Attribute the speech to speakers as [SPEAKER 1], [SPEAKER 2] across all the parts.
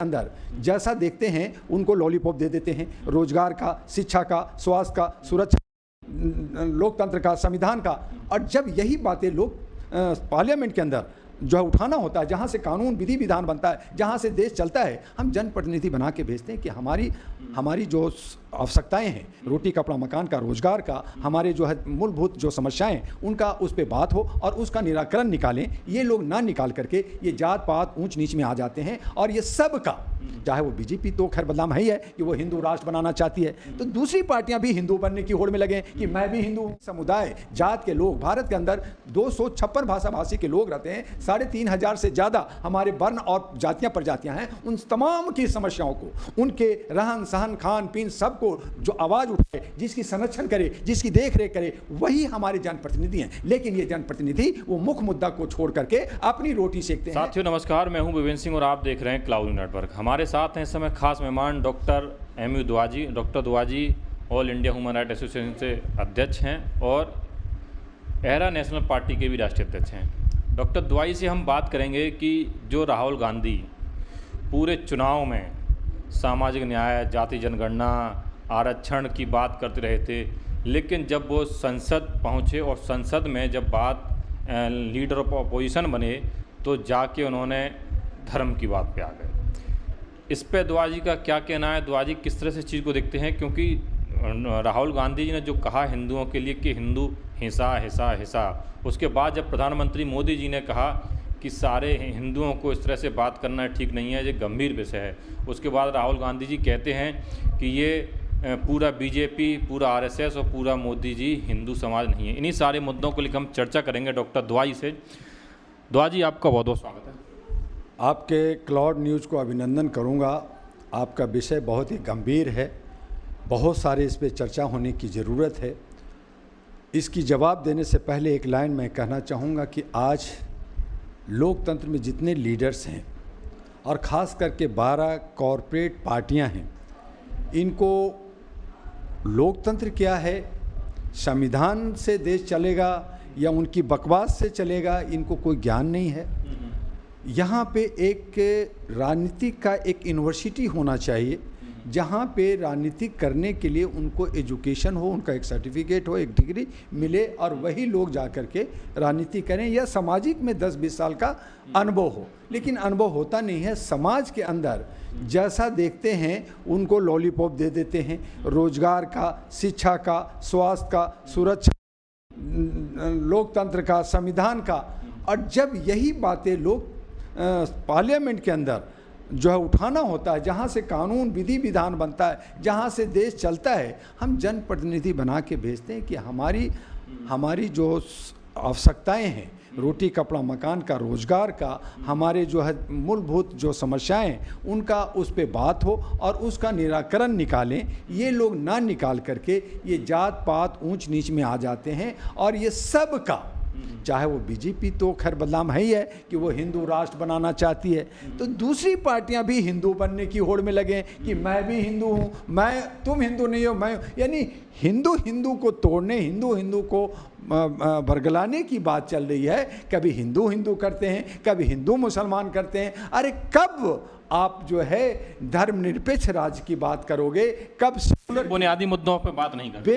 [SPEAKER 1] अंदर जैसा देखते हैं उनको लॉलीपॉप दे देते हैं, रोजगार का, शिक्षा का, स्वास्थ्य का, सुरक्षा, लोकतंत्र का, संविधान का। और जब यही बातें लोग पार्लियामेंट के अंदर जो है उठाना होता है, जहाँ से कानून विधि विधान बनता है, जहाँ से देश चलता है, हम जनप्रतिनिधि बना के भेजते हैं कि हमारी जो आवश्यकताएं हैं, रोटी कपड़ा मकान का, रोजगार का, हमारे जो है मूलभूत जो समस्याएं उनका उस पर बात हो और उसका निराकरण निकालें। ये लोग ना निकाल करके ये जात पात ऊंच नीच में आ जाते हैं। और ये सब का, चाहे वो बीजेपी तो खैर बदनाम है ही है कि वो हिंदू राष्ट्र बनाना चाहती है, तो दूसरी पार्टियां भी हिंदू बनने की होड़ में लगे कि मैं भी हिंदू हूं। समुदाय जात के लोग भारत के अंदर 256 भाषा भाषी के लोग रहते हैं, 3,500 से ज़्यादा हमारे वर्ण और जातियां प्रजातियां हैं। उन तमाम की समस्याओं को, उनके रहन सहन खान पीन सबको जो आवाज़ उठाए, जिसकी संरक्षण करे, जिसकी देख रेख करे, वही हमारे जनप्रतिनिधि हैं। लेकिन ये जनप्रतिनिधि वो मुख्य मुद्दा को छोड़ करके अपनी रोटी सेकते हैं।
[SPEAKER 2] साथियों नमस्कार, मैं हूं विवेन सिंह और आप देख रहे हैं क्लाउड नेटवर्क। हमारे साथ हैं इस समय खास मेहमान doctor M U Dua ji. Doctor Dua ji all India human right association से अध्यक्ष हैं और एहरा नेशनल पार्टी के भी राष्ट्रीय अध्यक्ष हैं। डॉक्टर दुआजी से हम बात करेंगे कि जो राहुल गांधी पूरे चुनाव में सामाजिक न्याय, जाति जनगणना, आरक्षण की बात करते रहे थे, लेकिन जब वो संसद पहुँचे और संसद में जब बात लीडर ऑफ अपोजिशन बने तो जाके उन्होंने धर्म की बात पे आ गए। इस पे दुआजी का क्या कहना है? दुआजी किस तरह से इस चीज़ को देखते हैं? क्योंकि राहुल गांधी जी ने जो कहा हिंदुओं के लिए कि हिंदू हिंसा हिंसा हिंसा, उसके बाद जब प्रधानमंत्री मोदी जी ने कहा कि सारे हिंदुओं को इस तरह से बात करना ठीक नहीं है, ये गंभीर विषय है, उसके बाद राहुल गांधी जी कहते हैं कि ये पूरा बीजेपी, पूरा आरएसएस और पूरा मोदी जी हिंदू समाज नहीं है। इन्हीं सारे मुद्दों को लेकर हम चर्चा करेंगे डॉक्टर दुआजी से। दुआजी आपका बहुत बहुत स्वागत है।
[SPEAKER 1] आपके क्लाउड न्यूज़ को अभिनंदन करूंगा। आपका विषय बहुत ही गंभीर है, बहुत सारे इस पर चर्चा होने की ज़रूरत है। इसकी जवाब देने से पहले एक लाइन मैं कहना चाहूँगा कि आज लोकतंत्र में जितने लीडर्स हैं और ख़ास करके 12 कॉरपोरेट पार्टियां हैं, इनको लोकतंत्र क्या है, संविधान से देश चलेगा या उनकी बकवास से चलेगा, इनको कोई ज्ञान नहीं है। यहाँ पे एक राजनीति का एक यूनिवर्सिटी होना चाहिए जहाँ पे राजनीति करने के लिए उनको एजुकेशन हो, उनका एक सर्टिफिकेट हो, एक डिग्री मिले और वही लोग जा कर के राजनीति करें, या सामाजिक में 10-20 साल का अनुभव हो। लेकिन अनुभव होता नहीं है। समाज के अंदर जैसा देखते हैं उनको लॉलीपॉप दे देते हैं, रोजगार का, शिक्षा का, स्वास्थ्य का, सुरक्षा, लोकतंत्र का, संविधान का। और जब यही बातें लोग पार्लियामेंट के अंदर जो है उठाना होता है, जहाँ से कानून विधि विधान बनता है, जहाँ से देश चलता है, हम जनप्रतिनिधि बना के भेजते हैं कि हमारी जो आवश्यकताएं हैं, रोटी कपड़ा मकान का, रोजगार का, हमारे जो है मूलभूत जो समस्याएं उनका उस पर बात हो और उसका निराकरण निकालें। ये लोग ना निकाल करके ये जात पात ऊंच नीच में आ जाते हैं। और ये सब का, चाहे वो बीजेपी तो खैर बदनाम है ही है कि वो हिंदू राष्ट्र बनाना चाहती है, तो दूसरी पार्टियां भी हिंदू बनने की होड़ में लगे कि मैं भी हिंदू हूं, तुम हिंदू नहीं हो, मैं, यानी हिंदू को तोड़ने, हिंदू को बरगलाने की बात चल रही है। कभी हिंदू करते हैं, कभी हिंदू मुसलमान करते हैं। अरे कब आप जो है धर्मनिरपेक्ष राज्य की बात करोगे? कब
[SPEAKER 2] बुनियादी मुद्दों पर बात नहीं करते?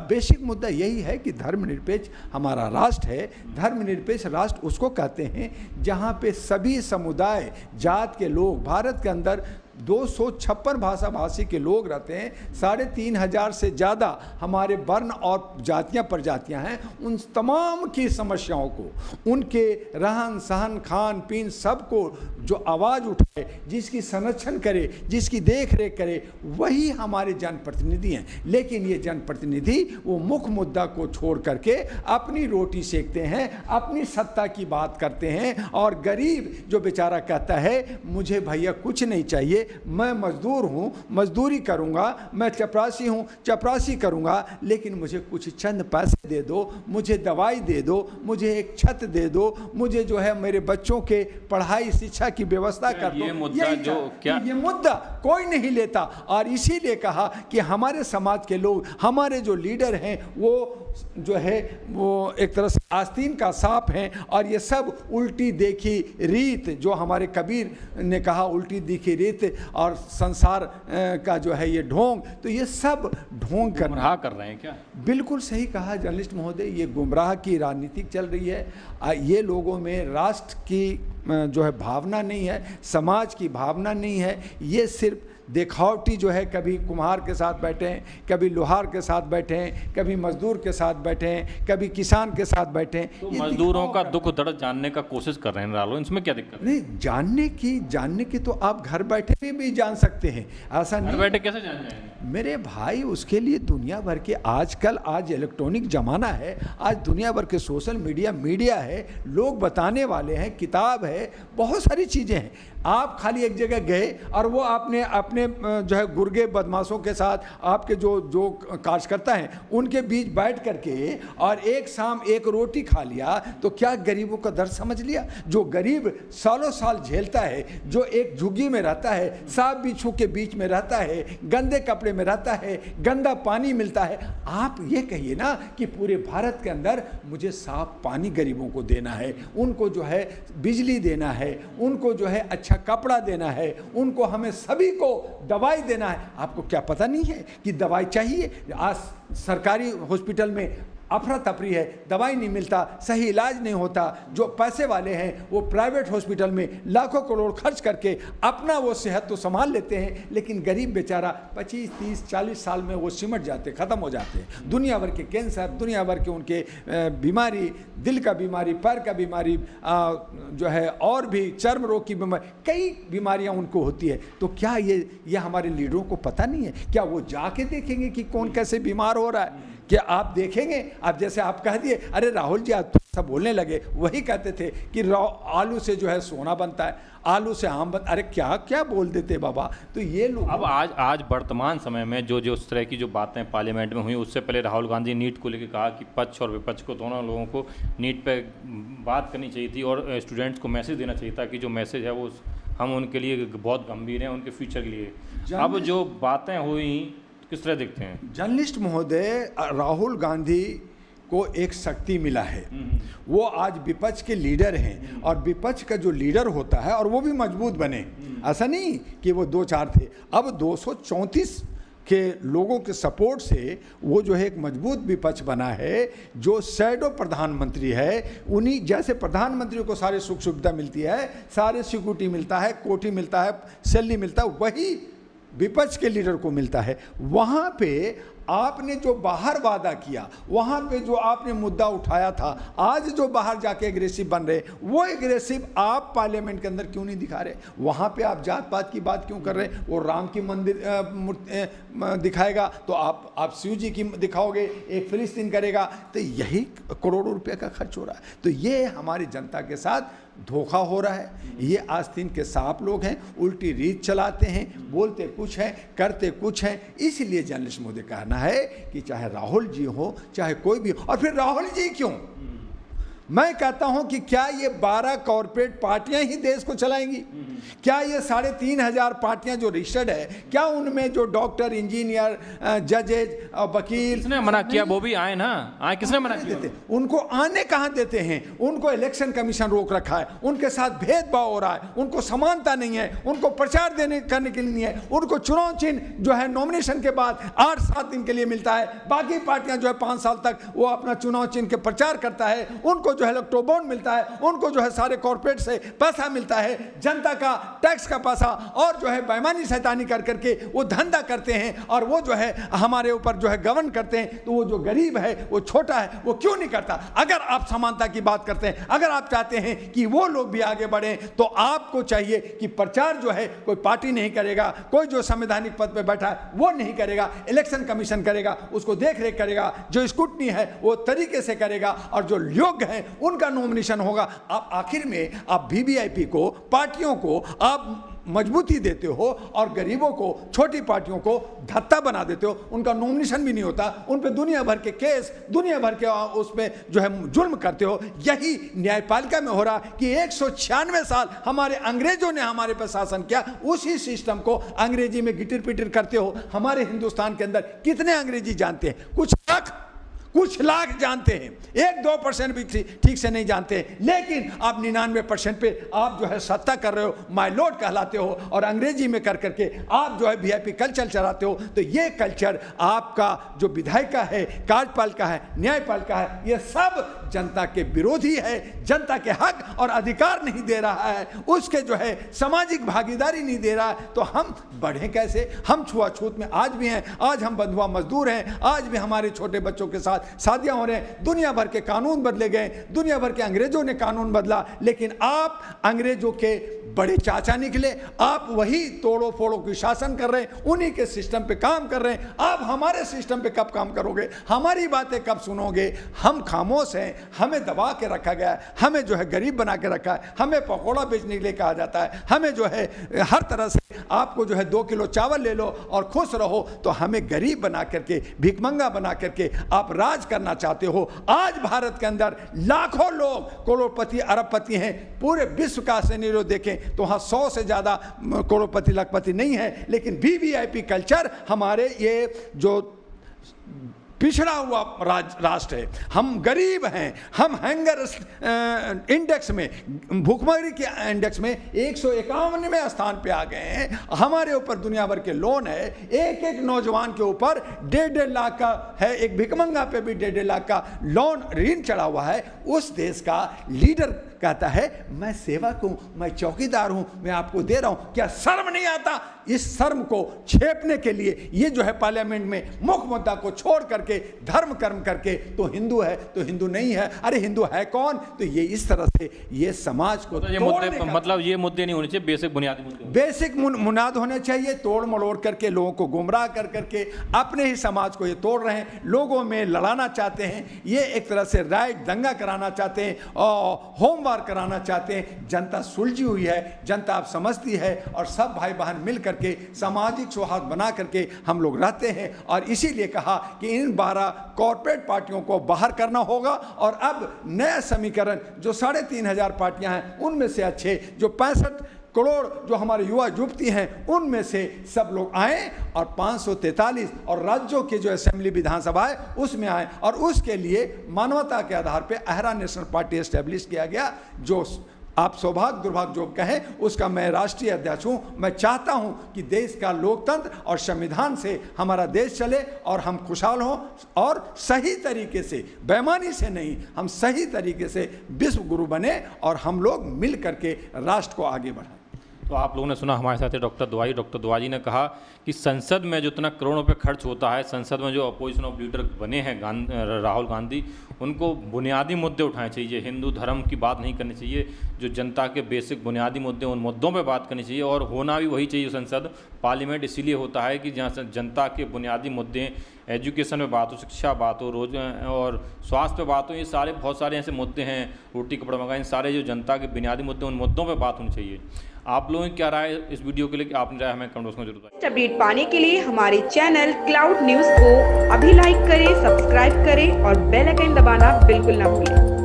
[SPEAKER 1] बेसिक मुद्दा यही है कि धर्मनिरपेक्ष हमारा राष्ट्र है। धर्मनिरपेक्ष राष्ट्र उसको कहते हैं जहाँ पे सभी समुदाय जात के लोग, भारत के अंदर 256 भाषा भाषी के लोग रहते हैं, 3,500 से ज़्यादा हमारे वर्ण और जातियां प्रजातियां हैं। उन तमाम की समस्याओं को, उनके रहन सहन खान पीन सबको जो आवाज़ उठाए, जिसकी संरक्षण करे, जिसकी देख रेख करे, वही हमारे जनप्रतिनिधि हैं। लेकिन ये जनप्रतिनिधि वो मुख्य मुद्दा को छोड़ करके अपनी रोटी सेकते हैं, अपनी सत्ता की बात करते हैं। और गरीब जो बेचारा कहता है मुझे भैया कुछ नहीं चाहिए, मैं मजदूर हूँ, मजदूरी करूँगा, मैं चपरासी हूँ, चपरासी करूँगा, लेकिन मुझे कुछ चंद पैसे दे दो, मुझे दवाई दे दो, मुझे एक छत दे दो, मुझे जो है मेरे बच्चों के पढ़ाई शिक्षा की व्यवस्था कर दो। ये मुद्दा कोई नहीं लेता। और इसीलिए कहा कि हमारे समाज के लोग, हमारे जो लीडर हैं, वो जो है वो एक तरह से आस्तीन का सांप हैं, और ये सब उल्टी देखी रीत, जो हमारे कबीर ने कहा उल्टी देखी रीत और संसार का जो है ये ढोंग, तो ये सब ढोंग
[SPEAKER 2] गुमराह कर रहे हैं क्या?
[SPEAKER 1] बिल्कुल सही कहा जर्नलिस्ट महोदय, ये गुमराह की राजनीति चल रही है। ये लोगों में राष्ट्र की जो है भावना नहीं है, समाज की भावना नहीं है, ये सिर्फ दिखावटी जो है, कभी कुम्हार के साथ बैठे हैं, कभी लोहार के साथ बैठे हैं, कभी मजदूर के साथ बैठे हैं, कभी किसान के साथ बैठे हैं।
[SPEAKER 2] तो मजदूरों का दुख दर्द जानने का कोशिश कर रहे हैं राहुल, इसमें क्या दिक्कत?
[SPEAKER 1] नहीं, जानने की तो आप घर बैठे भी जान सकते हैं, ऐसा नहीं।
[SPEAKER 2] घर बैठे कैसे जान जाएंगे
[SPEAKER 1] मेरे भाई? उसके लिए दुनिया भर के आज इलेक्ट्रॉनिक ज़माना है, आज दुनिया भर के सोशल मीडिया है, लोग बताने वाले हैं, किताब है, बहुत सारी चीज़ें हैं। आप खाली एक जगह गए और वो आपने अपने जो है गुर्गे बदमाशों के साथ, आपके जो कार्यकर्ता हैं उनके बीच बैठ करके और एक शाम एक रोटी खा लिया, तो क्या गरीबों का दर्द समझ लिया? जो गरीब सालों साल झेलता है, जो एक झुग्गी में रहता है, सांप बिच्छू के बीच में रहता है, गंदे कपड़े में रहता है, गंदा पानी मिलता है, आप ये कहिए ना कि पूरे भारत के अंदर मुझे साफ पानी गरीबों को देना है, उनको जो है बिजली देना है, उनको जो है अच्छा कपड़ा देना है, उनको हमें सभी को दवाई देना है। आपको क्या पता नहीं है कि दवाई चाहिए? आज सरकारी हॉस्पिटल में अफरा तफरी है, दवाई नहीं मिलता, सही इलाज नहीं होता। जो पैसे वाले हैं वो प्राइवेट हॉस्पिटल में लाखों करोड़ खर्च करके अपना वो सेहत तो संभाल लेते हैं, लेकिन गरीब बेचारा 25, 30, 40 साल में वो सिमट जाते, ख़त्म हो जाते हैं। दुनिया भर के कैंसर, दुनिया भर के उनके बीमारी, दिल का बीमारी, पैर का बीमारी, जो है और भी चर्म रोग की बीमारी, कई बीमारियां उनको होती है। तो क्या ये हमारे लीडरों को पता नहीं है? क्या वो जाके देखेंगे कि कौन कैसे बीमार हो रहा है? क्या आप देखेंगे? आप जैसे आप कह दिए, अरे राहुल जी आप सब बोलने लगे, वही कहते थे कि आलू से जो है सोना बनता है, आलू से आम बनता, अरे क्या क्या बोल देते बाबा। तो ये लोग
[SPEAKER 2] अब आज वर्तमान समय में जो उस तरह की जो बातें पार्लियामेंट में हुई, उससे पहले राहुल गांधी नीट को लेकर कहा कि पक्ष और विपक्ष को दोनों लोगों को नीट पे बात करनी चाहिए थी और स्टूडेंट्स को मैसेज देना चाहिए था कि जो मैसेज है वो हम उनके लिए बहुत गंभीर हैं, उनके फ्यूचर के लिए। अब जो बातें हुई किस तरह दिखते हैं?
[SPEAKER 1] जर्नलिस्ट महोदय, राहुल गांधी को एक शक्ति मिला है, वो आज विपक्ष के लीडर हैं, और विपक्ष का जो लीडर होता है और वो भी मजबूत बने, ऐसा नहीं कि वो 2-4 थे, अब 234 के लोगों के सपोर्ट से वो जो है एक मजबूत विपक्ष बना है। जो शैडो प्रधानमंत्री है, उन्हीं जैसे प्रधानमंत्री को सारे सुख सुविधा मिलती है, सारे सिक्योरिटी मिलता है, कोठी मिलता है, सैलरी मिलता है, वही विपक्ष के लीडर को मिलता है। वहाँ पे आपने जो बाहर वादा किया, वहाँ पे जो आपने मुद्दा उठाया था, आज जो बाहर जाके एग्रेसिव बन रहे, वो एग्रेसिव आप पार्लियामेंट के अंदर क्यों नहीं दिखा रहे? वहाँ पे आप जात पात की बात क्यों कर रहे? वो राम की मंदिर दिखाएगा तो आप शिव जी की दिखाओगे, एक फिलिस्तीन करेगा, तो यही करोड़ों रुपये का खर्च हो रहा है। तो ये हमारी जनता के साथ धोखा हो रहा है। ये आस्तीन के सांप लोग हैं, उल्टी रीत चलाते हैं, बोलते कुछ है, करते कुछ है। इसलिए जर्नलिस्ट महोदय कहना है कि चाहे राहुल जी हो, चाहे कोई भी, और फिर राहुल जी क्यों? मैं कहता हूं कि क्या ये 12 कॉर्पोरेट पार्टियां ही देश को चलाएंगी? क्या ये 3,500 पार्टियां जो रजिस्टर्ड है, क्या उनमें जो डॉक्टर, इंजीनियर, जजेज, वकील,
[SPEAKER 2] किसने मना किया? वो भी आए ना, आए, किसने मना किया?
[SPEAKER 1] देते, उनको आने कहां देते हैं? उनको इलेक्शन कमीशन रोक रखा है, उनके साथ भेदभाव हो रहा है, उनको समानता नहीं है, उनको प्रचार करने के लिए नहीं है, उनको चुनाव चिन्ह जो है नॉमिनेशन के बाद 8-7 दिन के लिए मिलता है, बाकी पार्टियां जो है 5 साल तक वो अपना चुनाव चिन्ह के प्रचार करता है, उनको जो है इलेक्ट्रोबॉन्ड मिलता है, उनको जो है सारे कॉर्पोरेट से पैसा मिलता है, जनता का टैक्स का पैसा, और जो है बेईमानी शैतानी कर करके वो धंधा करते हैं, और वो जो है हमारे ऊपर जो है गवर्न करते हैं। तो वो जो गरीब है, वो छोटा है, वो क्यों नहीं करता? अगर आप समानता की बात करते हैं, अगर आप चाहते हैं कि वो लोग भी आगे बढ़े, तो आपको चाहिए कि प्रचार जो है कोई पार्टी नहीं करेगा, कोई जो संवैधानिक पद पे बैठा है वो नहीं करेगा, इलेक्शन कमीशन करेगा, उसको देख रेख करेगा, जो स्क्रूटनी है वो तरीके से करेगा, और जो योग्य है उनका नॉमिनेशन होगा। आप आखिर में आप वीवीआईपी को, पार्टियों को आप मजबूती देते हो, और गरीबों को, छोटी पार्टियों को धत्ता बना देते हो, उनका नॉमिनेशन भी नहीं होता, उन पे दुनिया भर के केस, दुनिया भर के उसमें जो है जुल्म करते हो। यही न्यायपालिका में हो रहा कि 196 साल हमारे अंग्रेजों ने हमारे पर शासन किया, उसी सिस्टम को अंग्रेजी में गिटिर पिटिर करते हो। हमारे हिंदुस्तान के अंदर कितने अंग्रेजी जानते हैं? कुछ लाख, कुछ लाख जानते हैं, 1-2% भी ठीक से नहीं जानते, लेकिन आप 99% पे आप जो है सत्ता कर रहे हो, माय लॉर्ड कहलाते हो और अंग्रेजी में कर करके आप जो है वीआईपी कल्चर चलाते हो। तो ये कल्चर आपका जो विधायिका है, कार्यपालिका है, न्यायपालिका है, ये सब जनता के विरोधी है, जनता के हक और अधिकार नहीं दे रहा है, उसके जो है सामाजिक भागीदारी नहीं दे रहा है। तो हम बढ़े कैसे? हम छुआछूत में आज भी हैं, आज हम बंधुआ मजदूर हैं, आज भी हमारे छोटे बच्चों के साथ शादियां हो रहे हैं। दुनिया भर के कानून बदले गए, दुनिया भर के अंग्रेजों ने कानून बदला, लेकिन आप अंग्रेजों के बड़े चाचा निकले। आप वही तोड़ो फोड़ो की शासन कर रहे हैं, उन्हीं के सिस्टम पे काम कर रहे हैं। आप हमारे सिस्टम पे कब काम करोगे? हमारी बातें कब सुनोगे? हम खामोश हैं, हमें दबा के रखा गया है, हमें जो है गरीब बना के रखा है, हमें पकौड़ा बेचने के लिए कहा जाता है, हमें जो है हर तरह से आपको जो है 2 किलो चावल ले लो और खुश रहो। तो हमें गरीब बना करके, भिखमंगा बना करके आप राज करना चाहते हो। आज भारत के अंदर लाखों लोग करोड़पति अरबपति हैं। पूरे विश्व का सिनेरियो देखें तो वहाँ 100 से ज़्यादा करोड़पति लखपति नहीं है, लेकिन वीवीआईपी कल्चर हमारे ये जो पिछड़ा हुआ राष्ट्र है, हम गरीब हैं, हम हैंगर इंडेक्स में, भूखमरी के इंडेक्स में 151वें स्थान पे आ गए हैं। हमारे ऊपर दुनिया भर के लोन है, एक नौजवान के ऊपर 1.5 लाख का है, एक भिखमंगा पे भी 1.5 लाख का लोन ऋण चढ़ा हुआ है। उस देश का लीडर कहता है मैं सेवक हूं, मैं चौकीदार हूं, मैं आपको दे रहा हूं। क्या शर्म नहीं आता? इस शर्म को छेपने के लिए ये जो है पार्लियामेंट में मुख्य मुद्दा को छोड़ करके धर्म कर्म करके तो हिंदू है तो हिंदू नहीं है, अरे हिंदू है कौन? तो ये इस तरह से ये समाज को
[SPEAKER 2] तो ये मुद्दे, मतलब ये मुद्दे नहीं होने चाहिए, बेसिक बुनियादी मुद्दे,
[SPEAKER 1] बेसिक बुनियाद होने चाहिए। तोड़ मरोड़ करके लोगों को गुमराह कर करके अपने ही समाज को ये तोड़ रहे हैं, लोगों में लड़ाना चाहते हैं, ये एक तरह से राइट दंगा कराना चाहते हैं और होमवार कराना चाहते हैं। जनता सुलझी हुई है, जनता आप समझती है और सब भाई बहन मिल करके सामाजिक सौहार्द बना करके हम लोग रहते हैं। और इसीलिए कहा कि इन 12 कॉर्पोरेट पार्टियों को बाहर करना होगा और अब नया समीकरण जो 3,500 पार्टियां हैं उनमें से अच्छे जो 65 करोड़ जो हमारे युवा युवती हैं उनमें से सब लोग आए और 543 और राज्यों के जो असेंबली विधानसभा है उसमें आए और उसके लिए मानवता के आधार पे अहरा नेशनल पार्टी एस्टेब्लिश किया गया। जो आप सौभाग्य दुर्भाग्य जो कहें उसका मैं राष्ट्रीय अध्यक्ष हूं। मैं चाहता हूं कि देश का लोकतंत्र और संविधान से हमारा देश चले और हम खुशहाल हों और सही तरीके से, बेईमानी से नहीं, हम सही तरीके से विश्व गुरु बने और हम लोग मिल करके राष्ट्र को आगे बढ़ाएं।
[SPEAKER 2] तो आप लोगों ने सुना हमारे साथ डॉक्टर दुआजी ने कहा कि संसद में जो इतना करोड़ों रुपये खर्च होता है, संसद में जो अपोजिशन ऑफ लीडर बने हैं राहुल गांधी, उनको बुनियादी मुद्दे उठाने चाहिए, हिंदू धर्म की बात नहीं करनी चाहिए, जो जनता के बेसिक बुनियादी मुद्दे उन मुद्दों पे बात करनी चाहिए। और होना भी वही चाहिए संसद पार्लियामेंट इसीलिए होता है कि जहाँ जनता के बुनियादी मुद्दे, एजुकेशन में बात हो, शिक्षा बात हो, रोज और स्वास्थ्य पे बात हो, ये सारे बहुत सारे ऐसे मुद्दे हैं, रोटी कपड़ा मकान, इन सारे जो जनता के बुनियादी मुद्दे उन मुद्दों पे बात होनी चाहिए। आप लोगों की क्या राय इस वीडियो के लिए? आपने राय हमें कमेंट बॉक्स में जरूर बताएं।
[SPEAKER 3] अपडेट पाने के लिए हमारे चैनल क्लाउड न्यूज़ को अभी लाइक करें, सब्सक्राइब करें और बेल आइकन दबाना बिल्कुल ना भूलें।